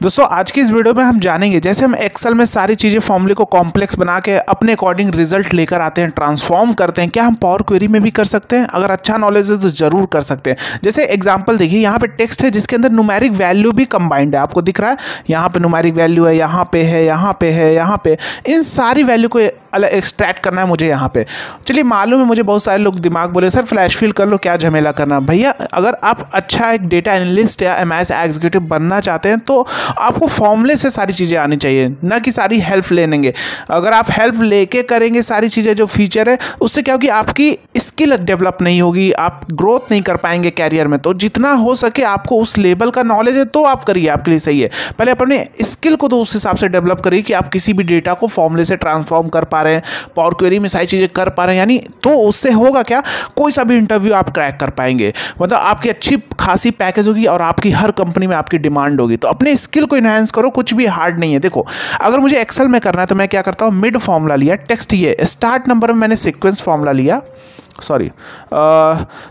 दोस्तों आज की इस वीडियो में हम जानेंगे जैसे हम एक्सेल में सारी चीज़ें फॉर्मूले को कॉम्प्लेक्स बना के अपने अकॉर्डिंग रिजल्ट लेकर आते हैं, ट्रांसफॉर्म करते हैं, क्या हम पावर क्वेरी में भी कर सकते हैं? अगर अच्छा नॉलेज है तो ज़रूर कर सकते हैं। जैसे एग्जांपल देखिए, यहाँ पे टेक्स्ट है जिसके अंदर न्यूमेरिक वैल्यू भी कंबाइंड है, आपको दिख रहा है यहाँ पे न्यूमेरिक वैल्यू है, यहाँ पे है, यहाँ पे है, यहाँ पे, इन सारी वैल्यू को अलग एक्सट्रैक्ट करना है मुझे यहाँ पे। चलिए मालूम है मुझे, बहुत सारे लोग दिमाग बोले सर फ्लैश फिल कर लो, क्या झमेला करना। भैया अगर आप अच्छा एक डेटा एनालिस्ट या एमआईएस एग्जीक्यूटिव बनना चाहते हैं तो आपको फॉर्मूले से सारी चीज़ें आनी चाहिए, ना कि सारी हेल्प लेंगे। अगर आप हेल्प लेके करेंगे सारी चीज़ें जो फीचर है, उससे क्या होगी, आपकी स्किल डेवलप नहीं होगी, आप ग्रोथ नहीं कर पाएंगे कैरियर में। तो जितना हो सके आपको उस लेवल का नॉलेज है तो आप करिए, आपके लिए सही है। पहले अपने स्किल को तो उस हिसाब से डेवलप करिए कि आप किसी भी डेटा को फॉर्मूले से ट्रांसफॉर्म कर पा रहे हैं, पावर क्वेरी में सारी चीज़ें कर पा रहे हैं, यानी तो उससे होगा क्या, कोई सा भी इंटरव्यू आप क्रैक कर पाएंगे, मतलब आपकी अच्छी खासी पैकेज होगी और आपकी हर कंपनी में आपकी डिमांड होगी। तो अपने स्किल को इनहांस करो, कुछ भी हार्ड नहीं है। देखो अगर मुझे एक्सेल में करना है तो मैं क्या करता हूँ, मिड फॉर्मूला लिया, टेक्स्ट ये स्टार्ट नंबर में मैंने सीक्वेंस फॉर्मूला लिया,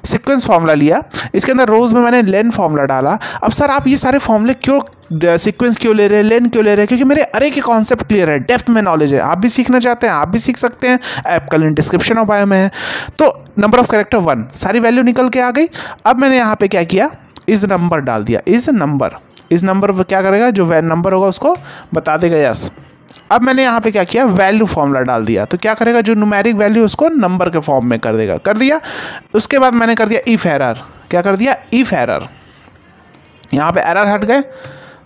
सीक्वेंस फॉर्मूला लिया, इसके अंदर रोज में मैंने लेन फॉर्मूला डाला। अब सर आप ये सारे फॉर्मूले क्यों सीक्वेंस क्यों ले रहे हैं, लेन क्यों ले रहे हैं? क्योंकि मेरे अरे के कॉन्सेप्ट क्लियर है, डेप्थ में नॉलेज है। आप भी सीखना चाहते हैं, आप भी सीख सकते हैं, ऐप का लिंक डिस्क्रिप्शन ऑफ बायो में है। तो नंबर ऑफ कैरेक्टर 1, सारी वैल्यू निकल के आ गई। अब मैंने यहाँ पे क्या किया, इस नंबर डाल दिया, इस नंबर क्या करेगा, जो नंबर होगा उसको बता देगा यस। अब मैंने यहाँ पे क्या किया, वैल्यू फॉर्मूला डाल दिया, तो क्या करेगा, जो न्यूमेरिक वैल्यू उसको नंबर के फॉर्म में कर देगा, कर दिया। उसके बाद मैंने कर दिया इफ एरर, क्या कर दिया, इफ एरर, यहाँ पे एरर हट गए,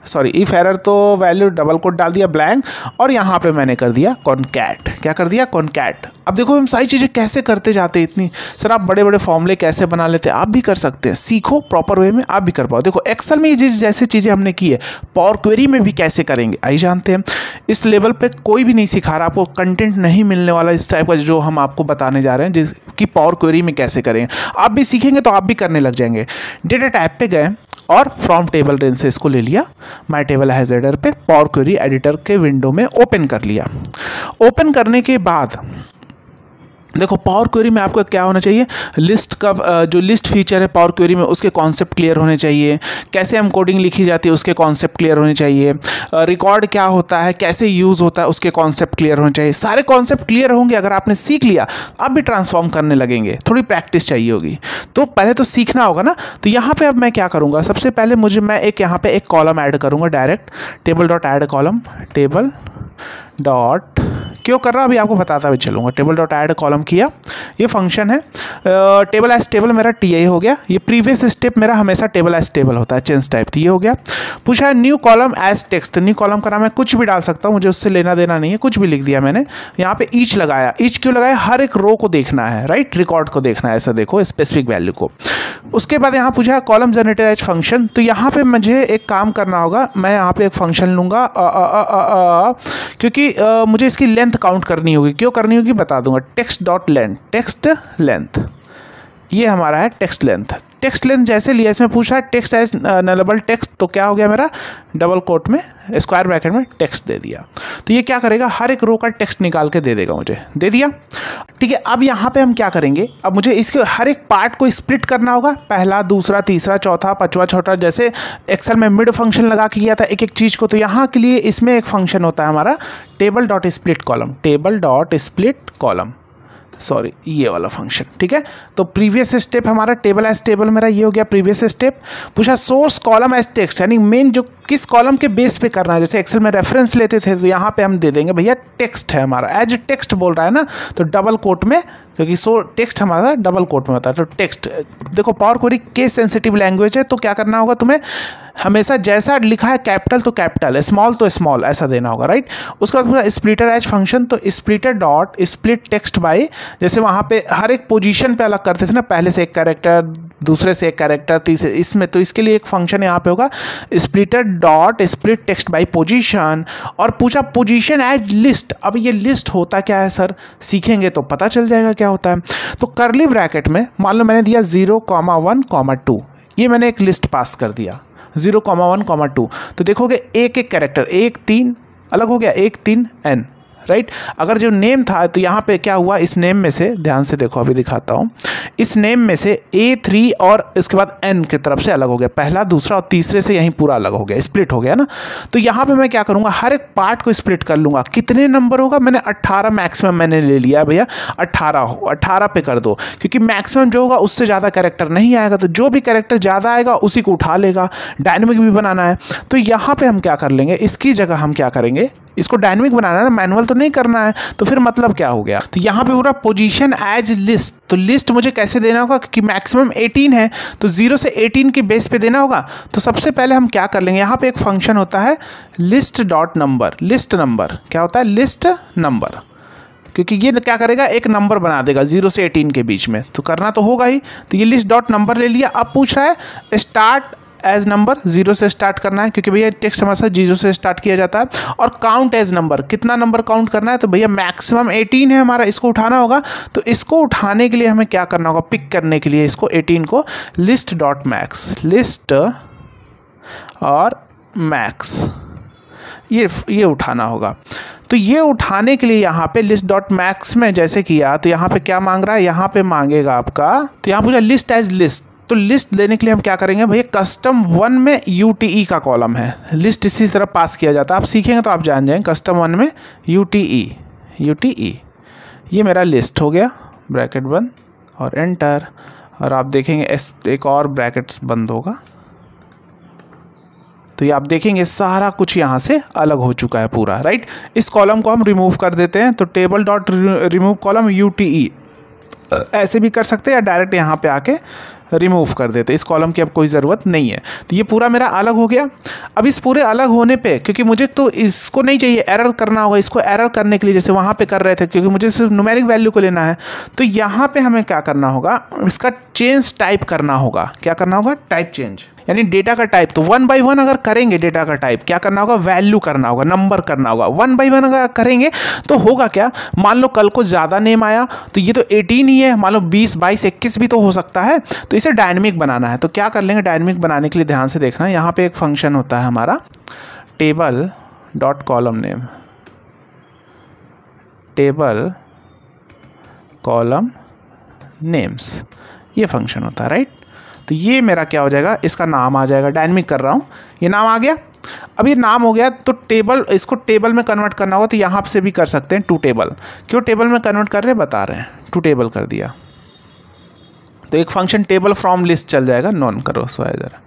सॉरी इफ एरर, तो वैल्यू डबल कोट डाल दिया ब्लैंक, और यहाँ पे मैंने कर दिया कॉन्कैट, क्या कर दिया, कॉन्कैट। अब देखो हम सारी चीज़ें कैसे करते जाते हैं इतनी, सर आप बड़े बड़े फॉर्मूले कैसे बना लेते हैं, आप भी कर सकते हैं, सीखो प्रॉपर वे में आप भी कर पाओ। देखो एक्सेल में ये जैसे चीज़ें हमने की है, पावर क्वेरी में भी कैसे करेंगे आइए जानते हैं। इस लेवल पे कोई भी नहीं सिखा रहा, आपको कंटेंट नहीं मिलने वाला इस टाइप का जो हम आपको बताने जा रहे हैं, जिसकी पावर क्वेरी में कैसे करें। आप भी सीखेंगे तो आप भी करने लग जाएंगे। डेटा टाइप पे गए और फ्रॉम टेबल रेंज से इसको ले लिया, माय टेबल हैज हेडर पे पावर क्वेरी एडिटर के विंडो में ओपन कर लिया। ओपन करने के बाद देखो पावर क्वेरी में आपको क्या होना चाहिए, लिस्ट का जो लिस्ट फीचर है पावर क्वेरी में उसके कॉन्सेप्ट क्लियर होने चाहिए, कैसे हम कोडिंग लिखी जाती है उसके कॉन्सेप्ट क्लियर होने चाहिए, रिकॉर्ड क्या होता है, कैसे यूज़ होता है उसके कॉन्सेप्ट क्लियर होने चाहिए। सारे कॉन्सेप्ट क्लियर होंगे, अगर आपने सीख लिया आप भी ट्रांसफॉर्म करने लगेंगे। थोड़ी प्रैक्टिस चाहिए होगी, तो पहले तो सीखना होगा ना। तो यहाँ पर अब मैं क्या करूँगा, सबसे पहले मैं यहाँ पर एक कॉलम ऐड करूँगा direct, table dot add column, table dot क्यों कर रहा हूँ अभी आपको बताता भी चलूँगा। टेबल डॉट ऐड कॉलम किया, ये फंक्शन है, टेबल एज टेबल मेरा टी हो गया। ये प्रीवियस स्टेप मेरा हमेशा टेबल एज टेबल होता है, चेंज टाइप, तो ये हो गया। पूछा है new column as text, new column का नाम मैं कुछ भी डाल सकता हूँ, मुझे उससे लेना देना नहीं है, कुछ भी लिख दिया मैंने। यहाँ पे ईच लगाया, ईच क्यों लगाया, हर एक रो को देखना है, राइट, रिकॉर्ड को देखना है, ऐसा देखो स्पेसिफिक वैल्यू को। उसके बाद यहाँ पूछा कॉलम जनरेटर एज फंक्शन, तो यहाँ पे मुझे एक काम करना होगा, मैं यहाँ पे एक फंक्शन लूँगा क्योंकि मुझे इसकी लेंथ काउंट करनी होगी। क्यों करनी होगी बता दूंगा, text dot length, text length, ये हमारा है टेक्स्ट लेंथ। टेक्स्ट लेंथ जैसे लिया, इसमें पूछा है टेक्स्ट एज नलेबल टेक्स्ट, तो क्या हो गया मेरा, डबल कोट में स्क्वायर ब्रैकेट में टेक्स्ट दे दिया। तो ये क्या करेगा, हर एक रो का टेक्स्ट निकाल के दे देगा, मुझे दे दिया। ठीक है, अब यहाँ पे हम क्या करेंगे, अब मुझे इसके हर एक पार्ट को स्प्लिट करना होगा, पहला, दूसरा, तीसरा, चौथा, पांचवा, छठा, जैसे एक्सेल में मिड फंक्शन लगा के किया था एक एक चीज़ को। तो यहाँ के लिए इसमें एक फंक्शन होता है हमारा table dot split column, table dot split column, sorry ये वाला फंक्शन। ठीक है, तो प्रीवियस स्टेप हमारा टेबल एज टेबल मेरा ये हो गया प्रीवियस स्टेप। पूछा सोर्स कॉलम एज टेक्स्ट, यानी मेन जो किस कॉलम के बेस पे करना है, जैसे एक्सेल में रेफरेंस लेते थे तो यहाँ पे हम दे देंगे भैया टेक्स्ट है हमारा, एज टेक्स्ट बोल रहा है ना, तो डबल कोट में, क्योंकि टेक्स्ट हमारा डबल कोट में होता है, तो टेक्स्ट। देखो power query case sensitive language है, तो क्या करना होगा तुम्हें, हमेशा जैसा लिखा है कैपिटल तो कैपिटल, स्मॉल तो स्मॉल, ऐसा देना होगा, राइट। उसके बाद पूरा स्प्लिटर एज फंक्शन, तो splitter dot split text bye, जैसे वहाँ पे हर एक पोजीशन पे अलग करते थे ना, पहले से एक कैरेक्टर, दूसरे से एक कैरेक्टर, तीसरे, इसमें तो इसके लिए एक फंक्शन यहाँ पे होगा splitter dot split text bye position. और पूछा पोजीशन एज लिस्ट, अब ये लिस्ट होता क्या है सर, सीखेंगे तो पता चल जाएगा क्या होता है। तो करली ब्रैकेट में मान लो मैंने दिया 0,1,2, ये मैंने एक लिस्ट पास कर दिया 0,1,2, तो देखोगे एक एक कैरेक्टर, 1 3 अलग हो गया, 1 3 n, राइट। अगर जो नेम था तो यहाँ पे क्या हुआ, इस नेम में से ध्यान से देखो, अभी दिखाता हूँ, इस नेम में से A3 और इसके बाद N की तरफ से अलग हो गया, पहला दूसरा और तीसरे से यहीं पूरा अलग हो गया, स्प्लिट हो गया ना। तो यहाँ पे मैं क्या करूँगा, हर एक पार्ट को स्प्लिट कर लूँगा। कितने नंबर होगा, मैंने 18 मैक्सिमम मैंने ले लिया भैया, 18 पे कर दो, क्योंकि मैक्सिमम जो होगा उससे ज़्यादा कैरेक्टर नहीं आएगा, तो जो भी कैरेक्टर ज़्यादा आएगा उसी को उठा लेगा। डायनेमिक भी बनाना है, तो यहाँ पे हम क्या कर लेंगे, इसकी जगह हम क्या करेंगे, इसको डायनेमिक बनाना है ना, मैनुअल तो नहीं करना है। तो फिर मतलब क्या हो गया, तो यहाँ पे पूरा पोजीशन एज लिस्ट, तो लिस्ट मुझे कैसे देना होगा, क्योंकि मैक्सिमम 18 है तो 0 से 18 के बेस पे देना होगा। तो सबसे पहले हम क्या कर लेंगे, यहाँ पे एक फंक्शन होता है list dot number. List number क्या होता है, लिस्ट नंबर, क्योंकि ये क्या करेगा, एक नंबर बना देगा 0 से 18 के बीच में, तो करना तो होगा ही। तो ये लिस्ट डॉट नंबर ले लिया। अब पूछ रहा है स्टार्ट एज नंबर, 0 से स्टार्ट करना है, क्योंकि भैया टेक्स्ट हमेशा 0 से स्टार्ट किया जाता है। और काउंट एज नंबर, कितना नंबर काउंट करना है, तो भैया मैक्सिमम 18 है हमारा, इसको उठाना होगा। तो इसको उठाने के लिए हमें क्या करना होगा, पिक करने के लिए इसको 18 को लिस्ट डॉट मैक्स, लिस्ट और मैक्स ये उठाना होगा। तो ये उठाने के लिए यहाँ पे लिस्ट डॉट मैक्स में जैसे किया, तो यहाँ पे क्या मांग रहा है, यहाँ पे मांगेगा आपका, तो यहाँ पूछा लिस्ट एज लिस्ट। तो लिस्ट लेने के लिए हम क्या करेंगे भैया, कस्टम 1 में UTE का कॉलम है, लिस्ट इसी तरह पास किया जाता है। आप सीखेंगे तो आप जान जाएंगे, कस्टम 1 में UTE ये मेरा लिस्ट हो गया, ब्रैकेट बंद और एंटर। और आप देखेंगे एक और ब्रैकेट्स बंद होगा, तो ये आप देखेंगे सारा कुछ यहाँ से अलग हो चुका है पूरा, राइट। इस कॉलम को हम रिमूव कर देते हैं, तो table dot remove column UTE ऐसे भी कर सकते हैं, या डायरेक्ट यहाँ पे आके रिमूव कर देते, इस कॉलम की अब कोई ज़रूरत नहीं है। तो ये पूरा मेरा अलग हो गया। अब इस पूरे अलग होने पे, क्योंकि मुझे तो इसको नहीं चाहिए, एरर करना होगा, इसको एरर करने के लिए जैसे वहाँ पे कर रहे थे, क्योंकि मुझे सिर्फ न्यूमेरिक वैल्यू को लेना है, तो यहाँ पे हमें क्या करना होगा, इसका चेंज टाइप करना होगा। क्या करना होगा, टाइप चेंज, यानी डेटा का टाइप। तो 1 by 1 अगर करेंगे डेटा का टाइप, क्या करना होगा, वैल्यू करना होगा, नंबर करना होगा। 1 by 1 अगर करेंगे तो होगा क्या, मान लो कल को ज़्यादा नेम आया, तो ये तो 18 ही है, मान लो 20, 22, 21 भी तो हो सकता है, तो इसे डायनेमिक बनाना है। तो क्या कर लेंगे, डायनेमिक बनाने के लिए ध्यान से देखना, यहाँ पे एक फंक्शन होता है हमारा table dot column name, table column names, ये फंक्शन होता है, राइट। तो ये मेरा क्या हो जाएगा, इसका नाम आ जाएगा, डायनेमिक कर रहा हूँ, ये नाम आ गया। अब ये नाम हो गया, तो टेबल, इसको टेबल में कन्वर्ट करना होगा, तो यहाँ से भी कर सकते हैं टू टेबल। क्यों टेबल में कन्वर्ट कर रहे हैं, बता रहे हैं, टू टेबल कर दिया, तो एक फंक्शन टेबल फ्रॉम लिस्ट चल जाएगा, नॉन करो सो ज़रा।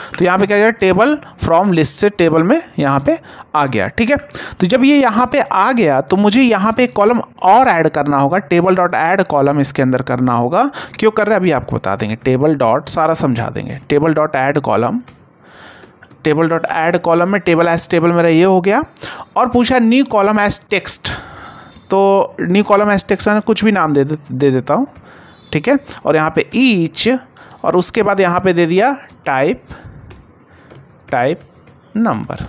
तो यहाँ पे क्या गया, टेबल फ्रॉम लिस्ट से टेबल में यहाँ पे आ गया, ठीक है। तो जब ये यहाँ पे आ गया, तो मुझे यहाँ पे एक कॉलम और ऐड करना होगा, टेबल डॉट ऐड कॉलम इसके अंदर करना होगा। क्यों कर रहे हैं अभी आपको बता देंगे, टेबल डॉट सारा समझा देंगे, table dot add column, table dot add column में टेबल एज टेबल मेरा ये हो गया। और पूछा न्यू कॉलम एज टेक्स्ट, तो न्यू कॉलम एज टेक्स्ट में कुछ भी नाम दे देता हूँ, ठीक है। और यहाँ पे ईच, और उसके बाद यहाँ पे दे दिया टाइप नंबर,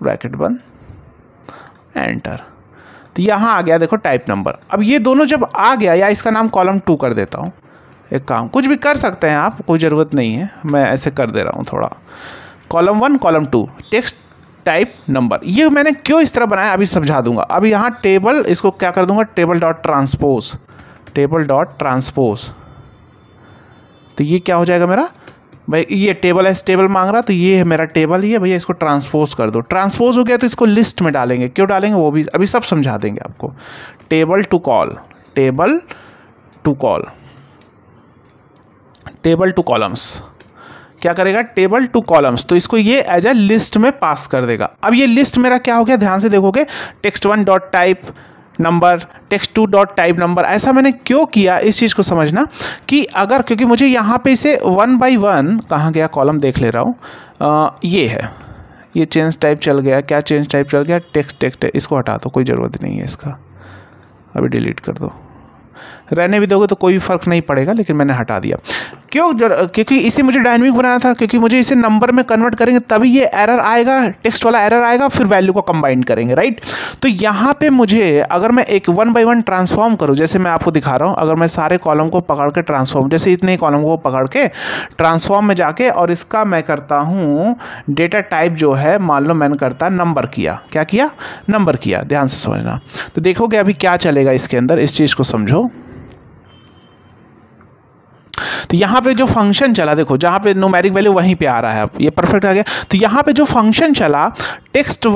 ब्रैकेट बंद, एंटर। तो यहाँ आ गया देखो टाइप नंबर। अब ये दोनों जब आ गया, या इसका नाम कॉलम 2 कर देता हूँ, एक काम कुछ भी कर सकते हैं आप, कोई ज़रूरत नहीं है, मैं ऐसे कर दे रहा हूँ थोड़ा, column 1 column 2 text type number. ये मैंने क्यों इस तरह बनाया अभी समझा दूंगा। अब यहाँ टेबल, इसको क्या कर दूंगा, table dot transpose, table dot transpose. तो ये क्या हो जाएगा मेरा, भाई ये टेबल एज टेबल मांग रहा, तो ये है मेरा टेबल ही है भैया, इसको ट्रांसपोज कर दो। ट्रांसपोज हो गया तो इसको लिस्ट में डालेंगे, क्यों डालेंगे वो भी अभी सब समझा देंगे आपको। Table to call, table to call, table to columns, क्या करेगा, टेबल टू कॉलम्स, तो इसको ये एज ए लिस्ट में पास कर देगा। अब ये लिस्ट मेरा क्या हो गया, ध्यान से देखोगे, text 1 dot type number, text 2 dot type number. ऐसा मैंने क्यों किया, इस चीज़ को समझना कि अगर, क्योंकि मुझे यहाँ पे इसे 1 by 1, कहाँ गया कॉलम देख ले रहा हूँ, ये है, ये चेंज टाइप चल गया, क्या चेंज टाइप चल गया, टेक्स्ट, इसको हटा दो, कोई ज़रूरत नहीं है इसका, अभी डिलीट कर दो। रहने भी दोगे तो कोई फ़र्क नहीं पड़ेगा, लेकिन मैंने हटा दिया। क्योंकि इसे मुझे डायनेमिक बनाना था, क्योंकि मुझे इसे नंबर में कन्वर्ट करेंगे तभी ये एरर आएगा, टेक्स्ट वाला एरर आएगा, फिर वैल्यू को कंबाइन करेंगे, राइट। तो यहाँ पे मुझे अगर मैं एक 1 बाय 1 ट्रांसफॉर्म करूँ, जैसे मैं आपको दिखा रहा हूँ, अगर मैं सारे कॉलम को पकड़ के ट्रांसफॉर्म, जैसे इतने कॉलम को पकड़ के ट्रांसफॉर्म में जाके और इसका मैं करता हूँ डेटा टाइप जो है, मान लो मैंने करता नंबर किया, क्या किया, नंबर किया, ध्यान से समझना। तो देखोगे अभी क्या चलेगा इसके अंदर, इस चीज़ को समझो। तो यहाँ पे जो फंक्शन चला, देखो जहाँ पे न्यूमेरिक वैल्यू वहीं पे आ रहा है, अब ये परफेक्ट आ गया। तो यहाँ पे जो फंक्शन चला टेक्स्ट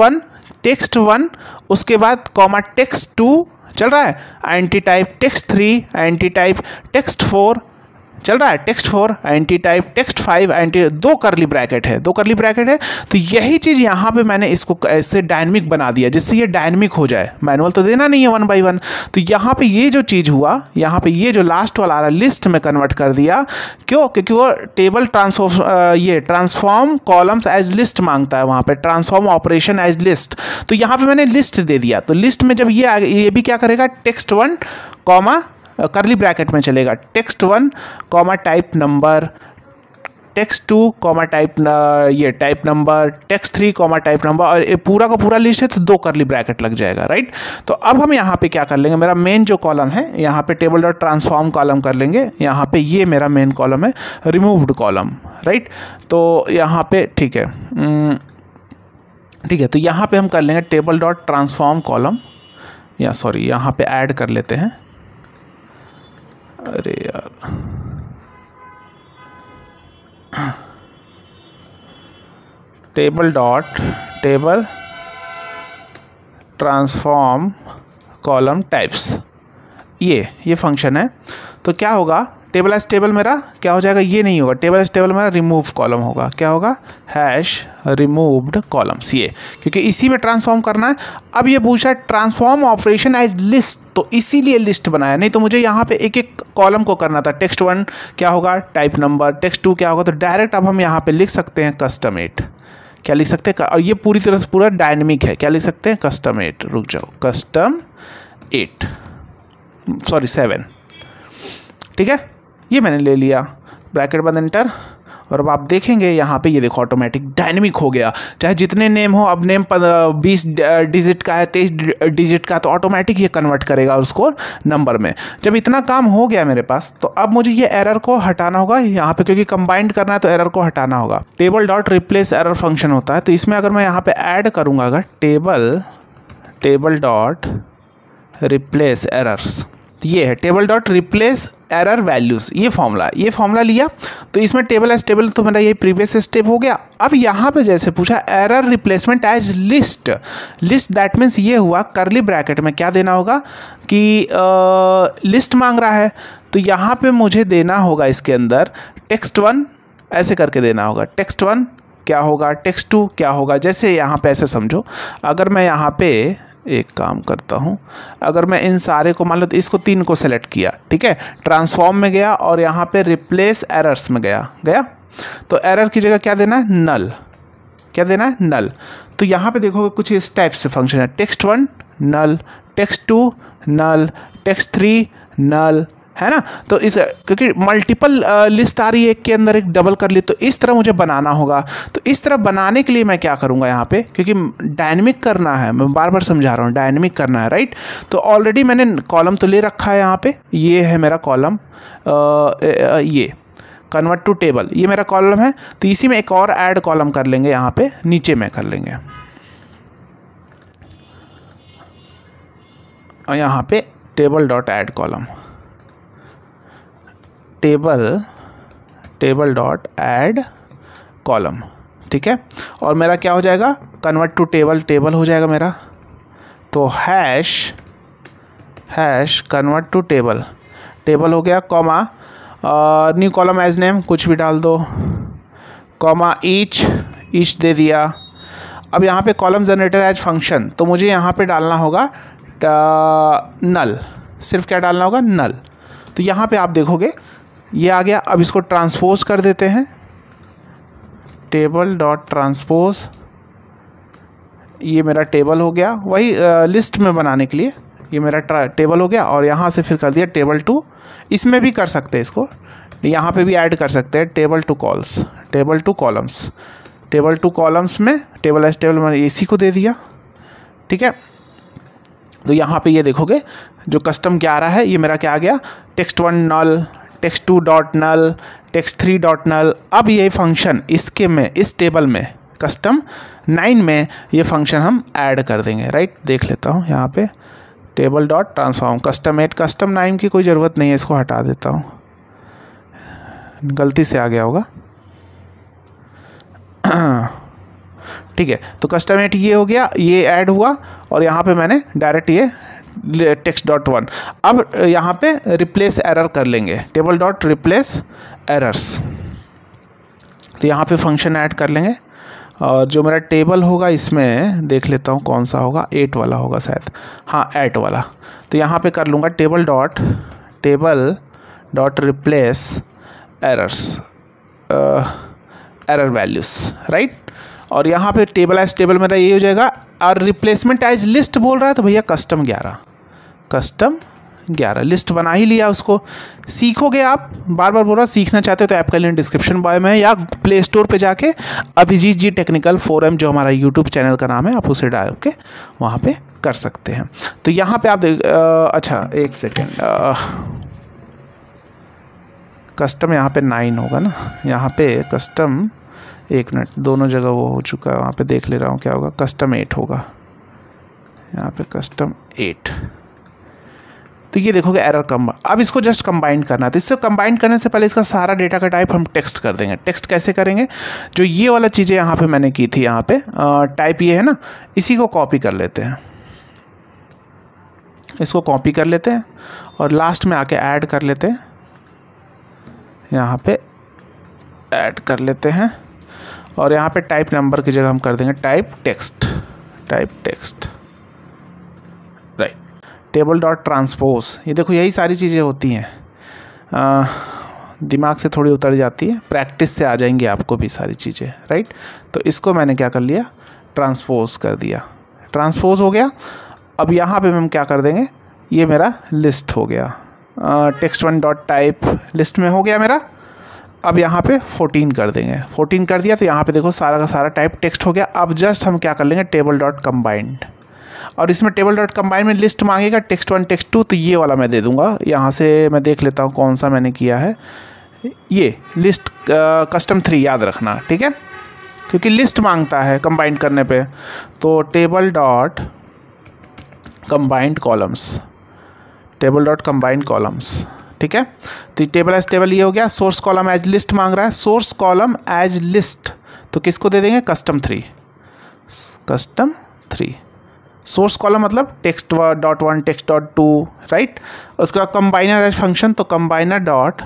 वन उसके बाद कॉमा टेक्स्ट 2 चल रहा है, anti type text 3, anti type text 4 चल रहा है, text 4 anti type text 5 anti, 2 करली ब्रैकेट है, 2 करली ब्रैकेट है। तो यही चीज़ यहाँ पे मैंने इसको ऐसे डायनेमिक बना दिया जिससे ये डायनेमिक हो जाए, मैनुअल तो देना नहीं है 1 बाय 1। तो यहाँ पे ये जो चीज़ हुआ, यहाँ पे ये जो लास्ट वाला आ रहा है लिस्ट में कन्वर्ट कर दिया, क्यों, क्योंकि वो table transform columns as list मांगता है, वहाँ पे ट्रांसफॉर्म ऑपरेशन एज लिस्ट। तो यहाँ पे मैंने लिस्ट दे दिया, तो लिस्ट में जब ये भी क्या करेगा, टेक्स्ट 1 कॉमा करली ब्रैकेट में चलेगा, text 1 comma type number, text 2 comma type ये type number, text 3 comma type number, और ये पूरा का पूरा लिस्ट है तो 2 करली ब्रैकेट लग जाएगा, राइट। तो अब हम यहाँ पे क्या कर लेंगे, मेरा मेन जो कॉलम है यहाँ पे टेबल डॉट ट्रांसफॉर्म कॉलम कर लेंगे, यहाँ पे ये मेरा मेन कॉलम है, रिमूव्ड कॉलम, राइट। तो यहाँ पे ठीक है, तो यहाँ पे हम कर लेंगे टेबल डॉट ट्रांसफॉर्म कॉलम, या सॉरी यहाँ पे ऐड कर लेते हैं, अरे यार टेबल ट्रांसफॉर्म कॉलम टाइप्स, ये फंक्शन है। तो क्या होगा, टेबल एज टेबल मेरा क्या हो जाएगा, ये नहीं होगा, टेबल एज टेबल मेरा रिमूव कॉलम होगा, क्या होगा, हैश रिमूव्ड कॉलम्स, ये क्योंकि इसी में ट्रांसफॉर्म करना है। अब ये पूछा ट्रांसफॉर्म ऑपरेशन एज लिस्ट, तो इसीलिए लिस्ट बनाया, नहीं तो मुझे यहाँ पे एक एक कॉलम को करना था। टेक्स्ट 1 क्या होगा, टाइप नंबर, टेक्स्ट 2 क्या होगा, तो डायरेक्ट अब हम यहाँ पे लिख सकते हैं कस्टम 8, क्या लिख सकते हैं, और ये पूरी तरह से पूरा डायनेमिक है, क्या लिख सकते हैं, कस्टम 8, रुक जाओ, कस्टम 8 सॉरी 7, ठीक है, ये मैंने ले लिया, ब्रैकेट बंद, एंटर। और अब आप देखेंगे यहाँ पे ये देखो ऑटोमेटिक डायनेमिक हो गया, चाहे जितने नेम हो, अब नेम 20 डिजिट का है, 23 डिजिट का, तो ऑटोमेटिक ये कन्वर्ट करेगा उसको नंबर में। जब इतना काम हो गया मेरे पास, तो अब मुझे ये एरर को हटाना होगा यहाँ पे, क्योंकि कंबाइंड करना है तो एरर को हटाना होगा। Table dot replace error function होता है, तो इसमें अगर मैं यहाँ पे ऐड करूँगा अगर टेबल डॉट रिप्लेस एरर्स, ये है table dot replace error values, ये फॉर्मूला लिया। तो इसमें टेबल एज टेबल तो मेरा ये प्रीवियस स्टेप हो गया। अब यहाँ पे जैसे पूछा error replacement as list, that means ये हुआ करली ब्रैकेट में क्या देना होगा कि लिस्ट मांग रहा है, तो यहाँ पे मुझे देना होगा इसके अंदर टेक्स्ट 1 ऐसे करके देना होगा, टेक्स्ट 1 क्या होगा, टेक्स्ट 2 क्या होगा, जैसे यहाँ पे ऐसे समझो। अगर मैं यहाँ पे एक काम करता हूँ, अगर मैं इन सारे को मान लो, तो इसको 3 को सेलेक्ट किया, ठीक है, ट्रांसफॉर्म में गया और यहाँ पे रिप्लेस एरर्स में गया, तो एरर की जगह क्या देना है, नल, क्या देना है, नल। तो यहाँ पे देखोगे कुछ इस टाइप से फंक्शन है, टेक्स्ट 1 नल, टेक्स्ट 2 नल, टेक्स्ट 3 नल, है ना। तो इस क्योंकि मल्टीपल लिस्ट आ रही है, एक के अंदर एक डबल कर ली, तो इस तरह मुझे बनाना होगा। तो इस तरह बनाने के लिए मैं क्या करूँगा यहाँ पे, क्योंकि डायनेमिक करना है, मैं बार बार समझा रहा हूँ, डायनेमिक करना है, राइट। तो ऑलरेडी मैंने कॉलम तो ले रखा है यहाँ पे, ये है मेरा कॉलम, ये कन्वर्ट टू टेबल, ये मेरा कॉलम है। तो इसी में एक और ऐड कॉलम कर लेंगे, यहाँ पे नीचे में कर लेंगे, और यहाँ पे table dot add column, table dot add column, ठीक है। और मेरा क्या हो जाएगा, कन्वर्ट टू टेबल हो जाएगा मेरा। तो हैश कन्वर्ट टू टेबल हो गया, comma new column as name कुछ भी डाल दो, कॉमा ईच दे दिया। अब यहाँ पे कॉलम जनरेटर एज फंक्शन, तो मुझे यहाँ पे डालना होगा नल, सिर्फ क्या डालना होगा, नल। तो यहाँ पे आप देखोगे ये आ गया। अब इसको ट्रांसपोज कर देते हैं, टेबल डॉट ट्रांसपोज, ये मेरा टेबल हो गया, वही लिस्ट में बनाने के लिए ये मेरा टेबल हो गया। और यहाँ से फिर कर दिया टेबल 2, इसमें भी कर सकते हैं इसको, यहाँ पे भी ऐड कर सकते हैं table to columns. Table to columns में टेबल एस टेबल मैंने इसी को दे दिया, ठीक है। तो यहाँ पे ये देखोगे जो कस्टम 11 है ये मेरा क्या आ गया, text1 null, text2 डॉट नल, text3 डॉट नल। अब ये फंक्शन इसके में इस टेबल में कस्टम 9 में ये फंक्शन हम ऐड कर देंगे, राइट। देख लेता हूँ यहाँ पे table dot transform custom 8, custom 9 की कोई ज़रूरत नहीं है, इसको हटा देता हूँ, गलती से आ गया होगा। ठीक है, तो कस्टम 8 ये हो गया, ये ऐड हुआ और यहाँ पे मैंने डायरेक्ट ये text.1। अब यहाँ पे रिप्लेस एरर कर लेंगे, टेबल डॉट रिप्लेस एरर्स। तो यहाँ पे फंक्शन ऐड कर लेंगे और जो मेरा टेबल होगा इसमें देख लेता हूँ कौन सा होगा, 8 वाला होगा शायद, हाँ 8 वाला। तो यहाँ पे कर लूँगा table dot replace errors, error values, right. और यहाँ पे टेबल एज टेबल मेरा ये हो जाएगा। और रिप्लेसमेंट एज लिस्ट बोल रहा है तो भैया कस्टम 11 लिस्ट बना ही लिया, उसको सीखोगे आप। बार बार बोल रहा, सीखना चाहते हो तो ऐप का लिंक डिस्क्रिप्शन बॉय में या प्ले स्टोर पे जाके अभिजीत जी टेक्निकल फोरम जो हमारा यूट्यूब चैनल का नाम है, आप उसे डाल के वहाँ पे कर सकते हैं। तो यहाँ पे आप देख, अच्छा एक सेकेंड, कस्टम यहाँ पे 9 होगा ना, यहाँ पे कस्टम, एक मिनट, दोनों जगह वो हो चुका है, वहाँ पे देख ले रहा हूँ क्या होगा, कस्टम 8 होगा, यहाँ पे कस्टम 8। तो ये देखोगे एरर कम। अब इसको जस्ट कंबाइन करना है, तो इससे कंबाइन करने से पहले इसका सारा डेटा का टाइप हम टेक्स्ट कर देंगे। टेक्स्ट कैसे करेंगे, जो ये वाला चीज़ें यहाँ पे मैंने की थी, यहाँ पे टाइप ये है ना, इसी को कॉपी कर लेते हैं, इसको कॉपी कर लेते हैं और लास्ट में आके ऐड कर लेते हैं, यहाँ पे ऐड कर लेते हैं और यहाँ पे टाइप नंबर की जगह हम कर देंगे type text, right. Table dot transpose, ये देखो यही सारी चीज़ें होती हैं, दिमाग से थोड़ी उतर जाती है, प्रैक्टिस से आ जाएंगी आपको भी सारी चीज़ें, राइट। तो इसको मैंने क्या कर लिया, ट्रांसपोज कर दिया, ट्रांसपोज हो गया। अब यहाँ पे हम क्या कर देंगे, ये मेरा लिस्ट हो गया, text1 डॉट टाइप लिस्ट में हो गया मेरा। अब यहाँ पे 14 कर देंगे, 14 कर दिया तो यहाँ पे देखो सारा का सारा टाइप टेक्स्ट हो गया। अब जस्ट हम क्या कर लेंगे, टेबल डॉट कंबाइंड, और इसमें टेबल डॉट कंबाइंड में लिस्ट मांगेगा text1 text2, तो ये वाला मैं दे दूंगा। यहाँ से मैं देख लेता हूँ कौन सा मैंने किया है, ये लिस्ट कस्टम 3 याद रखना, ठीक है, क्योंकि लिस्ट मांगता है कंबाइंड करने पे। तो टेबल डॉट कंबाइंड कॉलम्स, ठीक है। तो टेबल एज टेबल ये हो गया। सोर्स कॉलम एज लिस्ट मांग रहा है, सोर्स कॉलम एज लिस्ट, तो किसको दे देंगे, कस्टम 3। सोर्स कॉलम मतलब text.1 text.2, राइट। उसके बाद कंबाइनर एज फंक्शन, तो combiner dot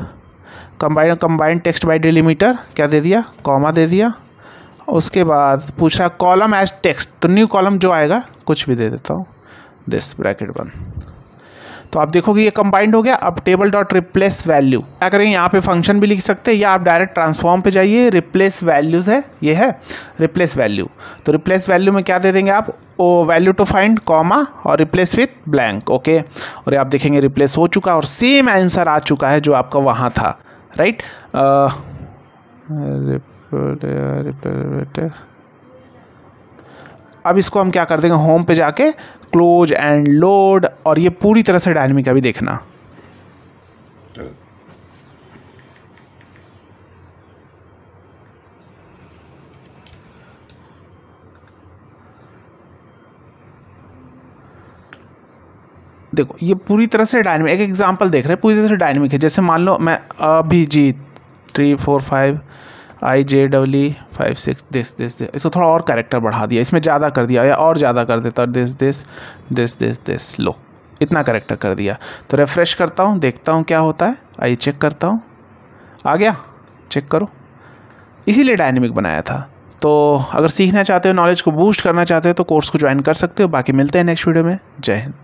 combine text bye delimiter क्या दे दिया, कॉमा दे दिया। उसके बाद पूछ रहा कॉलम एज टेक्स्ट, तो न्यू कॉलम जो आएगा कुछ भी दे देता हूँ, दिस ब्रैकेट बंद। तो आप देखोगे ये कंबाइंड हो गया। अब टेबल डॉट रिप्लेस वैल्यू क्या करेंगे, यहाँ पे फंक्शन भी लिख सकते हैं या आप डायरेक्ट ट्रांसफॉर्म पे जाइए, रिप्लेस वैल्यूज़ है, ये है रिप्लेस वैल्यू। तो रिप्लेस वैल्यू में क्या दे देंगे आप, ओ वैल्यू टू फाइंड कॉमा और रिप्लेस विथ ब्लैंक, ओके। और आप देखेंगे रिप्लेस हो चुका और सेम आंसर आ चुका है जो आपका वहाँ था, राइट। अब इसको हम क्या कर देंगे, होम पे जाके क्लोज एंड लोड, और ये पूरी तरह से डायनेमिक अभी देखना। देखो ये पूरी तरह से डायनेमिक, एक एग्जांपल देख रहे हैं, पूरी तरह से डायनेमिक है। जैसे मान लो मैं अभिजीत 3 4 5 IJEE 5 6 दिस, इसको थोड़ा और कैरेक्टर बढ़ा दिया, इसमें ज़्यादा कर दिया या और ज़्यादा कर देता, दिस लो, इतना कैरेक्टर कर दिया। तो रिफ्रेश करता हूँ, देखता हूँ क्या होता है, आइए चेक करता हूँ, आ गया, चेक करो, इसीलिए डायनेमिक बनाया था। तो अगर सीखना चाहते हो, नॉलेज को बूस्ट करना चाहते हो तो कोर्स को ज्वाइन कर सकते हो। बाकी मिलते हैं नेक्स्ट वीडियो में। जय हिंद।